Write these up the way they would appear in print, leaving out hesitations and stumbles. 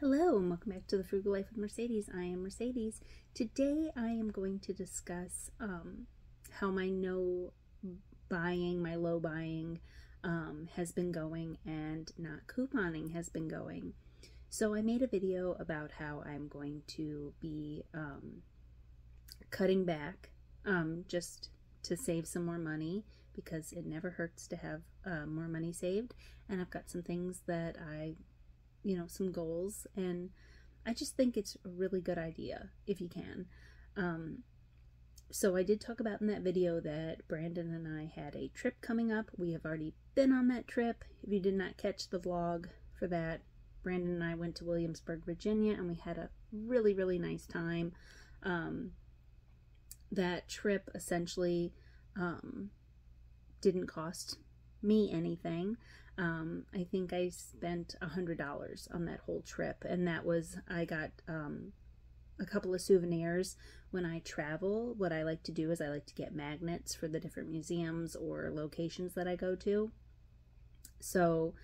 Hello and welcome back to the Frugal Life with Mercedes. I am Mercedes. Today I am going to discuss how my low buying has been going and not couponing has been going. So I made a video about how I'm going to be cutting back just to save some more money, because it never hurts to have more money saved. And I've got some things that some goals, and I just think it's a really good idea if you can. So I did talk about in that video that Brandon and I had a trip coming up. We have already been on that trip. If you did not catch the vlog for that, Brandon and I went to Williamsburg, Virginia, and we had a really, really nice time. That trip essentially didn't cost me anything. I think I spent $100 on that whole trip, and that was, I got a couple of souvenirs. When I travel, what I like to do is I like to get magnets for the different museums or locations that I go to. So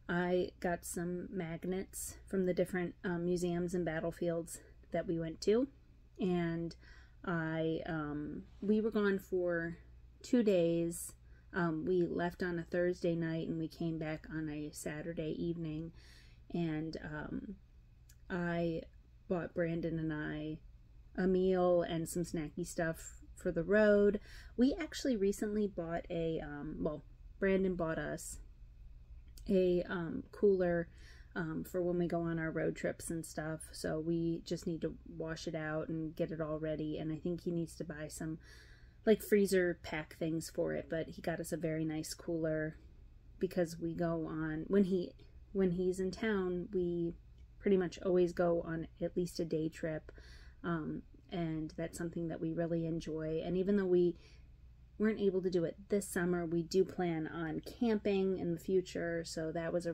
I got some magnets from the different museums and battlefields that we went to, and we were gone for 2 days. We left on a Thursday night and we came back on a Saturday evening, and I bought Brandon and I a meal and some snacky stuff for the road. We actually recently bought Brandon bought us a cooler for when we go on our road trips and stuff, so we just need to wash it out and get it all ready, and I think he needs to buy some like freezer pack things for it, but he got us a very nice cooler because we go on, when he's in town, we pretty much always go on at least a day trip, and that's something that we really enjoy. And even though we weren't able to do it this summer, we do plan on camping in the future, so that was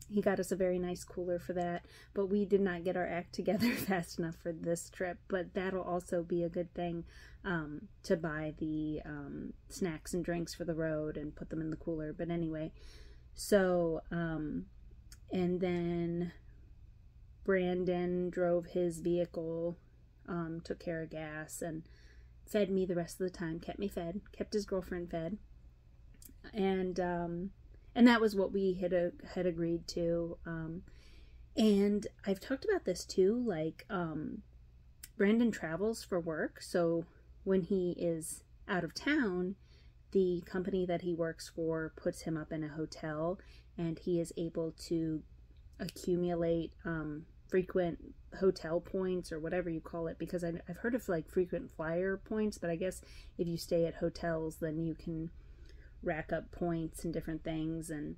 he got us a very nice cooler for that, but we did not get our act together fast enough for this trip. But that'll also be a good thing, to buy the snacks and drinks for the road and put them in the cooler. But anyway, so and then Brandon drove his vehicle, took care of gas, and fed me the rest of the time, kept me fed, kept his girlfriend fed, and that was what we had agreed to. And I've talked about this too, like, Brandon travels for work, so when he is out of town, the company that he works for puts him up in a hotel, and he is able to accumulate frequent hotel points, or whatever you call it, because I've heard of like frequent flyer points, but I guess if you stay at hotels, then you can rack up points and different things. And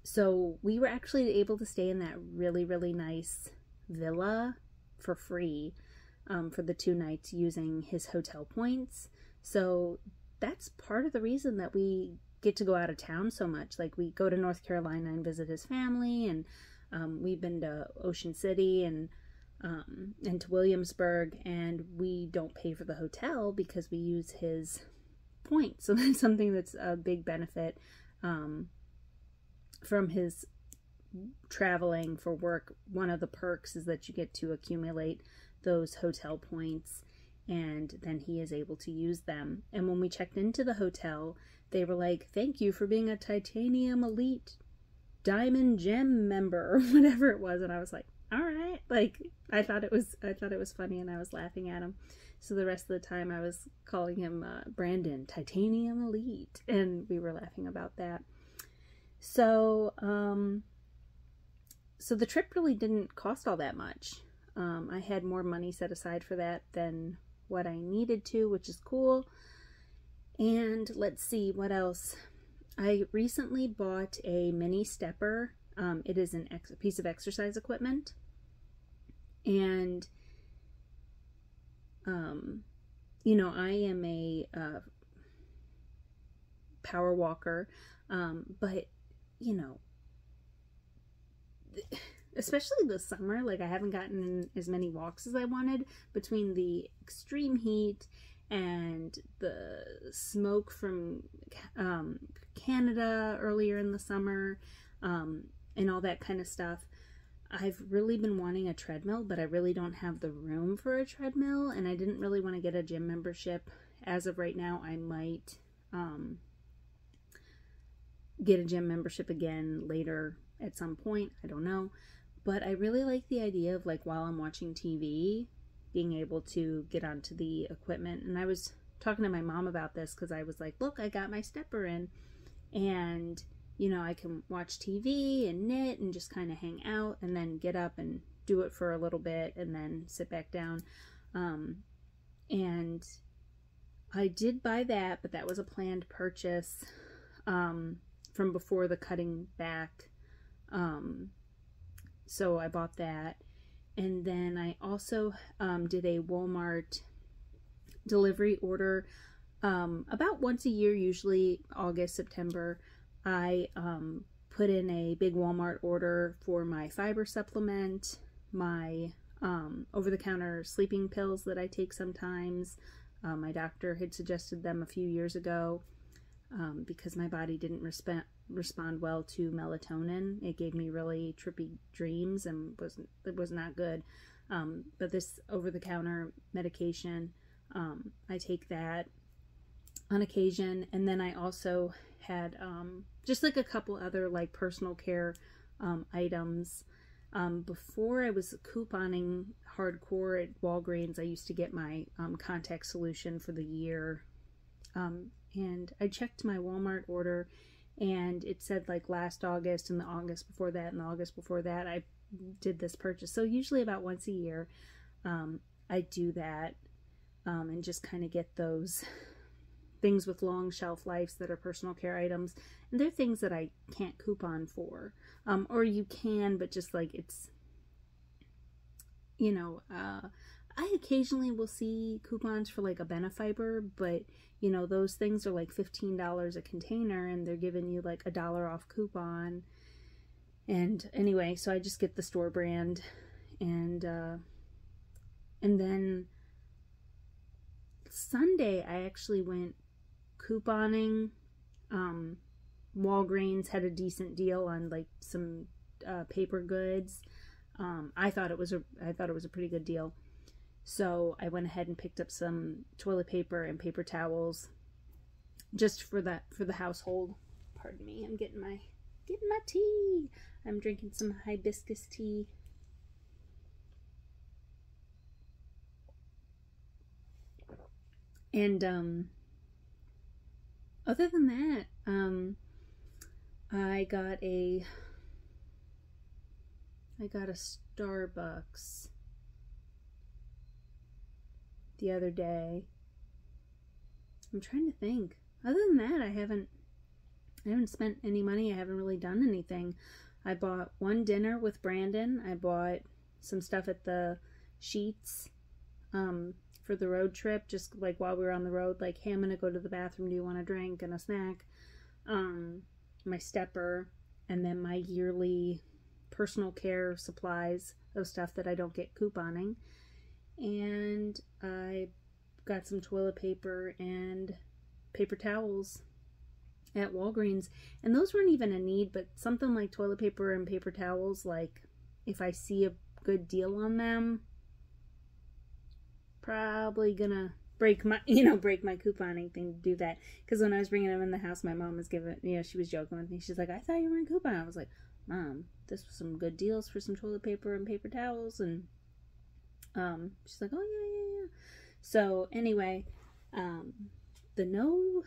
so we were actually able to stay in that really, really nice villa for free for the 2 nights using his hotel points. So that's part of the reason that we get to go out of town so much. Like, we go to North Carolina and visit his family, and we've been to Ocean City and to Williamsburg, and we don't pay for the hotel because we use his points. So that's something that's a big benefit from his traveling for work. One of the perks is that you get to accumulate those hotel points, and then he is able to use them. And when we checked into the hotel, they were like, "Thank you for being a Titanium Elite Diamond Gem member," or whatever it was. And I was like, all right. Like, I thought it was funny, and I was laughing at him. So the rest of the time I was calling him Brandon Titanium Elite, and we were laughing about that. So so the trip really didn't cost all that much. I had more money set aside for that than what I needed to, which is cool. And let's see what else. I recently bought a mini stepper. It is a piece of exercise equipment, and I am a power walker, but especially this summer, like, I haven't gotten as many walks as I wanted between the extreme heat and the smoke from Canada earlier in the summer, and all that kind of stuff. I've really been wanting a treadmill, but I really don't have the room for a treadmill, and I didn't really want to get a gym membership. As of right now, I might get a gym membership again later at some point. I don't know. But I really like the idea of, like, while I'm watching TV, being able to get onto the equipment. And I was talking to my mom about this because I was like, look, I got my stepper in, and you know, I can watch TV and knit and just kind of hang out and then get up and do it for a little bit and then sit back down. And I did buy that, but that was a planned purchase from before the cutting back. So I bought that. And then I also did a Walmart delivery order about once a year, usually August, September. I put in a big Walmart order for my fiber supplement, my over-the-counter sleeping pills that I take sometimes. My doctor had suggested them a few years ago because my body didn't respond well to melatonin. It gave me really trippy dreams and it was not good. But this over-the-counter medication, I take that on occasion. And then I also had just like a couple other like personal care items. Before I was couponing hardcore at Walgreens, I used to get my contact solution for the year. And I checked my Walmart order and it said like last August and the August before that and the August before that I did this purchase. So usually about once a year I do that and just kind of get those things with long shelf lives that are personal care items. And they're things that I can't coupon for. Or you can, but just like it's, you know, I occasionally will see coupons for like a Benefiber, but you know, those things are like $15 a container and they're giving you like $1 off coupon. And anyway, so I just get the store brand and then Sunday I actually went couponing. Walgreens had a decent deal on like some paper goods. I thought it was a pretty good deal. So I went ahead and picked up some toilet paper and paper towels just for the household. Pardon me, I'm getting my tea. I'm drinking some hibiscus tea. And other than that, I got a Starbucks the other day. I'm trying to think. Other than that, I haven't spent any money. I haven't really done anything. I bought one dinner with Brandon. I bought some stuff at the Sheets for the road trip, just like while we were on the road, like, hey, I'm gonna go to the bathroom, do you want a drink and a snack? My stepper, and then my yearly personal care supplies of stuff that I don't get couponing. And I got some toilet paper and paper towels at Walgreens, and those weren't even a need, but something like toilet paper and paper towels, like if I see a good deal on them, probably gonna break my couponing thing to do that. Because when I was bringing them in the house, my mom was she was joking with me. She's like, I thought you were in coupon. I was like, Mom, this was some good deals for some toilet paper and paper towels. And she's like, oh yeah. So anyway, the no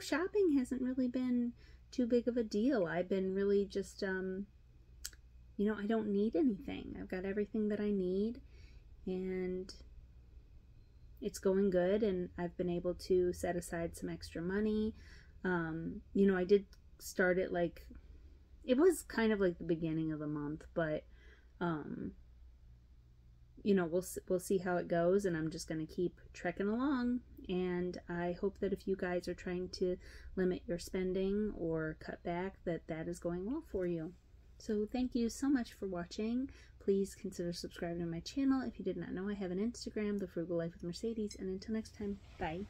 shopping hasn't really been too big of a deal. I've been really just I don't need anything. I've got everything that I need, and it's going good, and I've been able to set aside some extra money. I did start it like, it was kind of like the beginning of the month, but we'll see how it goes, and I'm just going to keep trekking along. And I hope that if you guys are trying to limit your spending or cut back, that is going well for you. So thank you so much for watching. Please consider subscribing to my channel. If you did not know, I have an Instagram, The Frugal Life with Mercedes. And until next time, bye.